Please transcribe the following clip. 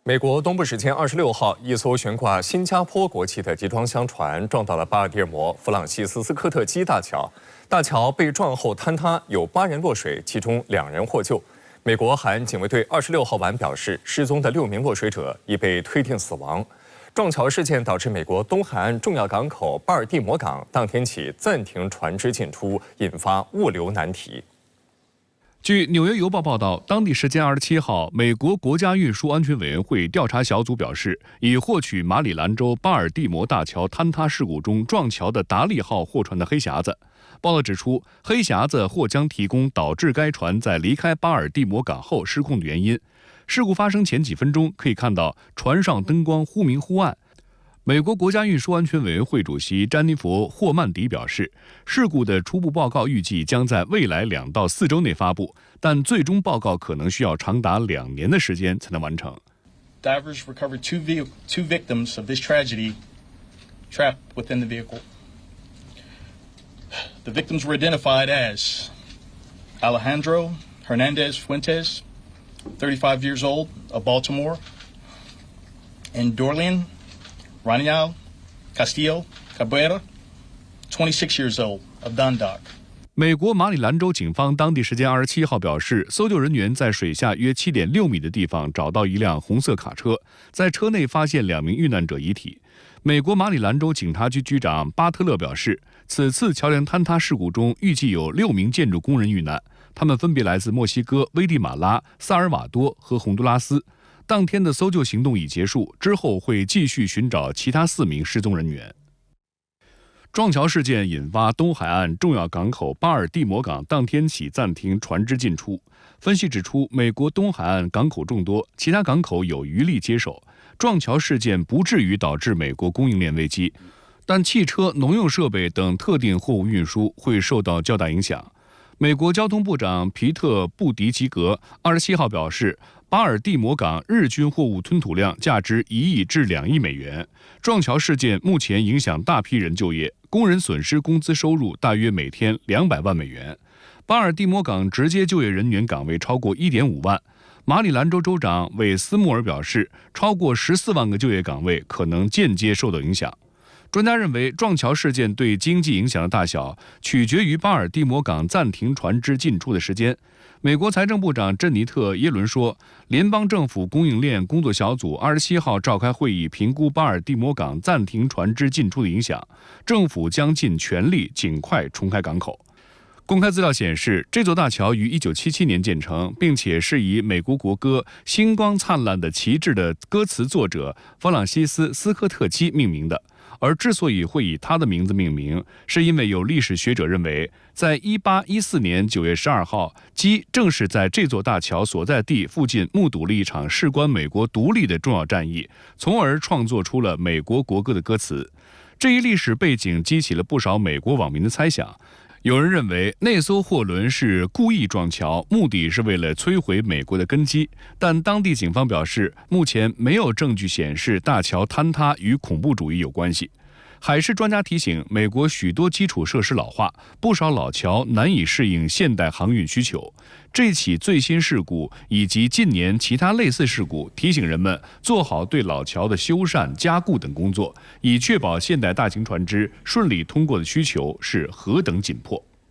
美国东部时间26号，一艘悬挂新加坡国旗的集装箱船撞到了巴尔的摩弗朗西斯科特基大桥，大桥被撞后坍塌，有8人落水，其中2人获救。美国海岸警卫队26号晚表示，失踪的6名落水者已被推定死亡。撞桥事件导致美国东海岸重要港口巴尔的摩港当天起暂停船只进出，引发物流难题。 据《纽约邮报》报道，当地时间27号，美国国家运输安全委员会调查小组表示，已获取马里兰州巴尔的摩大桥坍塌事故中撞桥的达利号货船的黑匣子。报道指出，黑匣子或将提供导致该船在离开巴尔的摩港后失控的原因。事故发生前几分钟，可以看到船上灯光忽明忽暗。 美国国家运输安全委员会主席詹妮弗·霍曼迪表示，事故的初步报告预计将在未来2到4周内发布，但最终报告可能需要长达2年的时间才能完成。Divers recovered two victims of this tragedy trapped within the vehicle. The victims were identified as Alejandro Hernandez Fuentes, 35 years old, of Baltimore, and Dorlian Raniel Castillo Cabrera, 26 years old, of Dundalk. 美国马里兰州警方当地时间27号表示，搜救人员在水下约7.6米的地方找到一辆红色卡车，在车内发现2名遇难者遗体。美国马里兰州警察局局长巴特勒表示，此次桥梁坍塌事故中预计有6名建筑工人遇难，他们分别来自墨西哥、危地马拉、萨尔瓦多和洪都拉斯。 当天的搜救行动已结束，之后会继续寻找其他4名失踪人员。撞桥事件引发东海岸重要港口巴尔的摩港当天起暂停船只进出。分析指出，美国东海岸港口众多，其他港口有余力接手，撞桥事件不至于导致美国供应链危机，但汽车、农用设备等特定货物运输会受到较大影响。美国交通部长皮特·布迪吉格27号表示。 巴尔的摩港日均货物吞吐量价值1亿至2亿美元。撞桥事件目前影响大批人就业，工人损失工资收入大约每天200万美元。巴尔的摩港直接就业人员岗位超过1.5万。马里兰州州长韦斯莫尔表示，超过14万个就业岗位可能间接受到影响。 专家认为，撞桥事件对经济影响的大小取决于巴尔的摩港暂停船只进出的时间。美国财政部长珍妮特·耶伦说，联邦政府供应链工作小组27号召开会议，评估巴尔的摩港暂停船只进出的影响。政府将尽全力尽快重开港口。 公开资料显示，这座大桥于1977年建成，并且是以美国国歌“星光灿烂的旗帜”的歌词作者弗朗西斯科特基命名的。而之所以会以他的名字命名，是因为有历史学者认为，在1814年9月12号，基正是在这座大桥所在地附近目睹了一场事关美国独立的重要战役，从而创作出了美国国歌的歌词。这一历史背景激起了不少美国网民的猜想。 有人认为那艘货轮是故意撞桥，目的是为了摧毁美国的根基。但当地警方表示，目前没有证据显示大桥坍塌与恐怖主义有关系。海事专家提醒，美国许多基础设施老化，不少老桥难以适应现代航运需求。这起最新事故以及近年其他类似事故，提醒人们做好对老桥的修缮、加固等工作，以确保现代大型船只顺利通过的需求是何等紧迫。